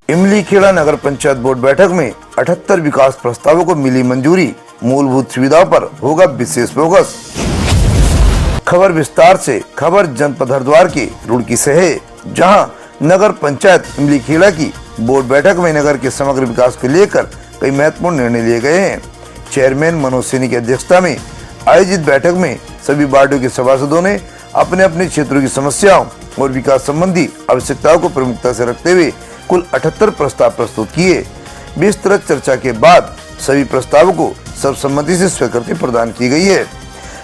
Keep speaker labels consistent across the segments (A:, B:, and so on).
A: इमलीखेड़ा नगर panchayat board बैठक में 78 विकास प्रस्तावों को मिली मंजूरी। मूलभूत सुविधाओं पर होगा विशेष फोकस। खबर विस्तार से। खबर जनपद हरिद्वार की रुड़की से है, जहां नगर पंचायत इमलीखेड़ा की बोर्ड बैठक में नगर के समग्र विकास को लेकर कई महत्वपूर्ण निर्णय लिए गए हैं। चेयरमैन मनोज सैनी की अध्यक्षता में आयोजित बैठक में सभी वार्डों के सभासदों ने अपने अपने क्षेत्रों की समस्याओं और विकास संबंधी आवश्यकताओं को प्रमुखता से रखते हुए कुल 78 प्रस्ताव प्रस्तुत किए। विस्तृत चर्चा के बाद सभी प्रस्तावों को सर्वसम्मति से स्वीकृति प्रदान की गई है।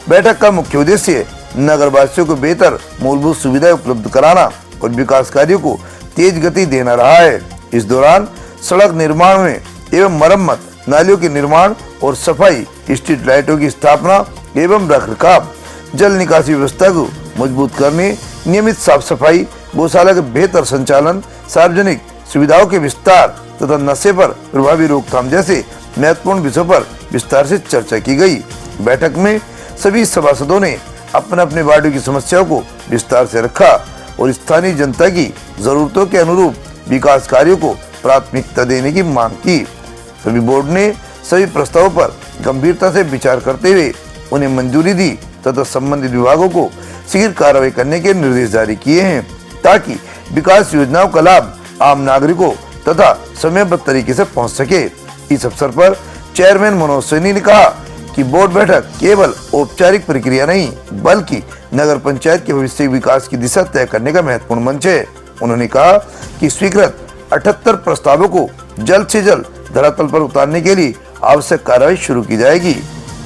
A: बैठक का मुख्य उद्देश्य नगरवासियों को बेहतर मूलभूत सुविधाएं उपलब्ध कराना और विकास कार्यों को तेज गति देना रहा है। इस दौरान सड़क निर्माण में एवं मरम्मत, नालियों के निर्माण और सफाई, स्ट्रीट लाइटों की स्थापना एवं रखरखाव, जल निकासी व्यवस्था को मजबूत करने, नियमित साफ सफाई, गौशाला के बेहतर संचालन, सार्वजनिक सुविधाओं के विस्तार तथा नशे पर प्रभावी रोकथाम जैसे महत्वपूर्ण विषयों पर विस्तार से चर्चा की गई। बैठक में सभी सभासदों ने अपने अपने वार्डों की समस्याओं को विस्तार से रखा और स्थानीय जनता की जरूरतों के अनुरूप विकास कार्यों को प्राथमिकता देने की मांग की। सभी बोर्ड ने सभी प्रस्तावों पर गंभीरता से विचार करते हुए उन्हें मंजूरी दी तथा संबंधित विभागों को शीघ्र कार्रवाई करने के निर्देश जारी किए हैं, ताकि विकास योजनाओं का लाभ आम नागरिकों तथा समयबद्ध तरीके से पहुंच सके। इस अवसर पर चेयरमैन मनोज सैनी ने कहा कि बोर्ड बैठक केवल औपचारिक प्रक्रिया नहीं, बल्कि नगर पंचायत के भविष्य विकास की दिशा तय करने का महत्वपूर्ण मंच है। उन्होंने कहा कि स्वीकृत 78 प्रस्तावों को जल्द से जल्द धरातल पर उतारने के लिए आवश्यक कार्रवाई शुरू की जाएगी।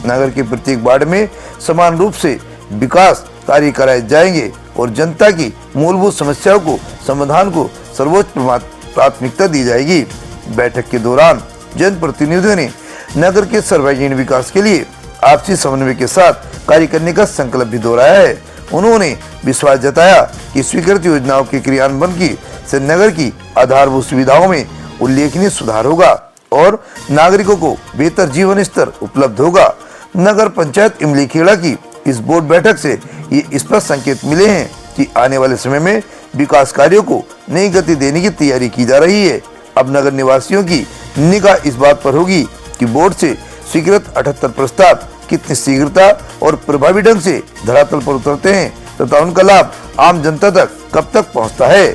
A: नगर के प्रत्येक वार्ड में समान रूप से विकास कार्य कराए जाएंगे और जनता की मूलभूत समस्याओं को समाधान को सर्वोच्च प्राथमिकता दी जाएगी। बैठक के दौरान जनप्रतिनिधियों ने नगर के सर्वांगीण विकास के लिए आपसी समन्वय के साथ कार्य करने का संकल्प भी दोहराया है। उन्होंने विश्वास जताया कि स्वीकृत योजनाओं के क्रियान्वयन की से नगर की आधारभूत सुविधाओं में उल्लेखनीय सुधार होगा और नागरिकों को बेहतर जीवन स्तर उपलब्ध होगा। नगर पंचायत इमलीखेड़ा की इस बोर्ड बैठक से ये स्पष्ट संकेत मिले हैं कि आने वाले समय में विकास कार्यों को नई गति देने की तैयारी की जा रही है। अब नगर निवासियों की निगाह इस बात पर होगी कि बोर्ड से स्वीकृत 78 प्रस्ताव कितनी शीघ्रता और प्रभावी ढंग से धरातल पर उतरते हैं तथा उनका लाभ आम जनता तक कब तक पहुंचता है।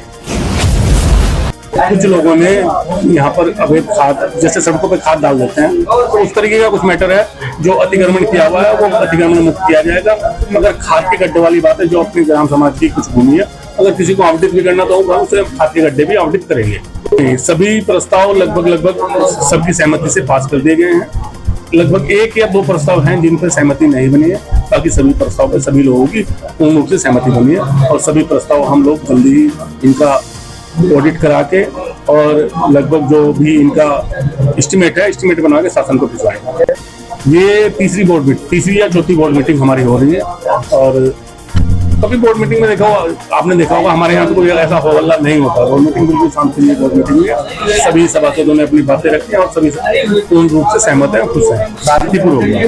B: कुछ लोगों ने यहाँ पर अवैध खाद, जैसे सड़कों पे खाद डाल देते हैं, तो उस तरीके का कुछ मैटर है जो अतिक्रमण किया हुआ है, वो अतिक्रमण मुक्त किया जाएगा। मगर खाद के गड्ढे वाली बात है जो अपनी ग्राम समाज की कुछ भूमि है, अगर किसी को आवंटित भी करना तो उसे खाद के गड्ढे भी आवंटित करेंगे। सभी प्रस्ताव लगभग सबकी सहमति से पास कर दिए गए हैं। लगभग 1 या 2 प्रस्ताव हैं जिन पर सहमति नहीं बनी है, बाकी सभी प्रस्ताव पर सभी लोगों की पूर्ण रूप से सहमति बनी है और सभी प्रस्ताव हम लोग जल्दी ही इनका ऑडिट करा के और लगभग जो भी इनका एस्टिमेट बना के शासन को भिजवाएंगे। ये तीसरी या चौथी बोर्ड मीटिंग हमारी हो रही है और कभी बोर्ड मीटिंग में आपने देखा होगा हमारे यहाँ तो कोई ऐसा हल्ला नहीं होता। बोर्ड मीटिंग बिल्कुल शांति बोर्ड मीटिंग में सभी सभासदों ने अपनी बातें रखी और सभी पूर्ण रूप से सहमत है, खुश है, शांतिपूर्ण हो गया।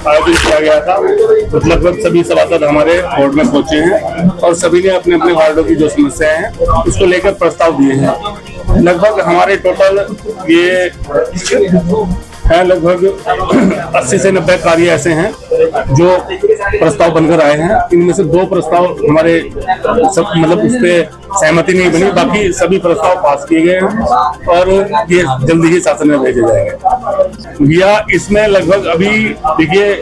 B: आयोजन किया गया था, लगभग सभी सभासद हमारे बोर्ड में पहुंचे हैं और सभी ने अपने अपने वार्डों की जो समस्याएं हैं उसको लेकर प्रस्ताव दिए हैं। लगभग हमारे टोटल ये है लगभग 80 से 90 कार्य ऐसे हैं जो प्रस्ताव बनकर आए हैं। इनमें से 2 प्रस्ताव हमारे मतलब उस पर सहमति नहीं बनी, बाकी सभी प्रस्ताव पास किए गए हैं और ये जल्दी ही शासन में भेजे जाएंगे। या इसमें लगभग अभी देखिए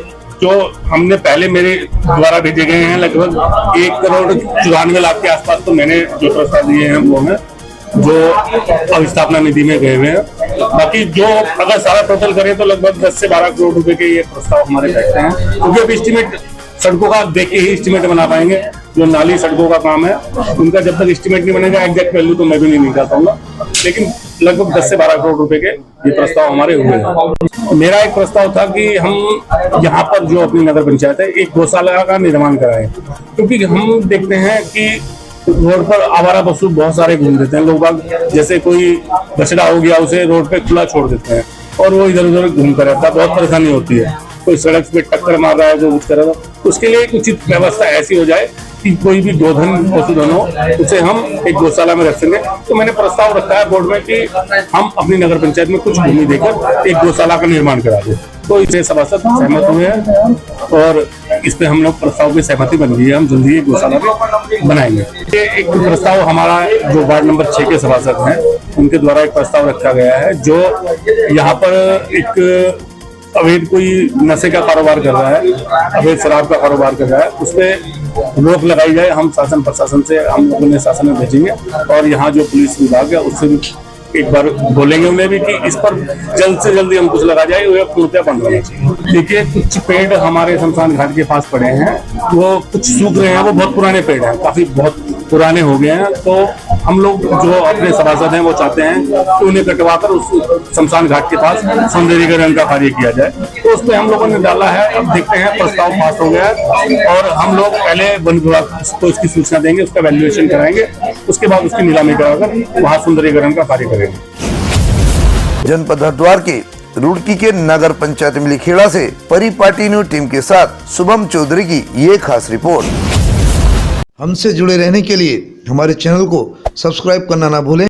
B: जो हमने पहले मेरे द्वारा भेजे गए हैं लगभग 1,94,00,000 के आसपास तो मैंने जो प्रस्ताव दिए हैं वो है जो अवस्थापना निधि में गए हुए हैं। बाकी जो अगर सारा टोटल करें तो लगभग 10 से 12 करोड़ रुपए के ये प्रस्ताव हमारे बैठते हैं, क्योंकि अब एस्टिमेट सड़कों का देख के ही एस्टिमेट बना पाएंगे। जो नाली सड़कों का काम है उनका जब तक एस्टिमेट नहीं बनेगा एग्जैक्ट वैल्यू तो मैं भी नहीं निकाल पाऊंगा, लेकिन लगभग 10 से 12 करोड़ रुपए के ये प्रस्ताव हमारे हुए हैं। मेरा एक प्रस्ताव था कि हम यहाँ पर जो अपनी नगर पंचायत है एक गौशाला का निर्माण कराएं, क्योंकि हम देखते हैं कि रोड पर आवारा पशु बहुत सारे घूम देते हैं लोग बाग, जैसे कोई बछड़ा हो गया उसे रोड पे खुला छोड़ देते हैं और वो इधर उधर घूमता रहता है, बहुत परेशानी होती है। कोई सड़क पे टक्कर मार रहा है जो कुछ कर रहा है, उसके लिए एक उचित व्यवस्था ऐसी हो जाए कि कोई भी गोधन पशुधन हो उसे हम एक गौशाला में रख सकें। तो मैंने प्रस्ताव रखा है बोर्ड में कि हम अपनी नगर पंचायत में कुछ भूमि देकर एक गौशाला का निर्माण करा दें। तो इसे सभासद सहमत हुए हैं और इस पे हम लोग प्रस्ताव की सहमति बन गई है। हम जल्दी ही गौशाला भी बनाएंगे। ये एक प्रस्ताव हमारा जो वार्ड नंबर 6 के सभासद हैं उनके द्वारा एक प्रस्ताव रखा गया है, जो यहाँ पर एक अवैध कोई नशे का कारोबार कर रहा है, अवैध शराब का कारोबार कर रहा है, उस पर रोक लगाई जाए। हम शासन प्रशासन से हम लोगों ने शासन में भेजेंगे और यहाँ जो पुलिस विभाग है उससे भी एक बार बोलेंगे उन्हें भी कि इस पर जल्द से जल्दी हम कुछ लगा जाए, वो पूर्णतः बंद होना चाहिए। देखिए, कुछ पेड़ हमारे शमशान घाट के पास पड़े हैं, वो कुछ सूख रहे हैं, वो बहुत पुराने पेड़ हैं, काफी बहुत पुराने हो गए हैं। तो हम लोग जो अपने सभासद हैं वो चाहते हैं कि उन्हें कटवाकर उस शमशान घाट के पास सौंदर्यीकरण का कार्य किया जाए। तो उस पर हम लोगों ने डाला है। अब देखते हैं, प्रस्ताव पास हो गया है और हम लोग पहले वन विभाग को इसकी सूचना देंगे, उसका वैल्यूएशन कराएंगे, उसके बाद उसकी नीलामी कराकर वहाँ सौंदर्यीकरण का कार्य करेंगे।
A: जनपद हरिद्वार के रुड़की के नगर पंचायत मिलीखेड़ा से परिपाटी न्यूज टीम के साथ शुभम चौधरी की ये खास रिपोर्ट। हमसे जुड़े रहने के लिए हमारे चैनल को सब्सक्राइब करना ना भूलें।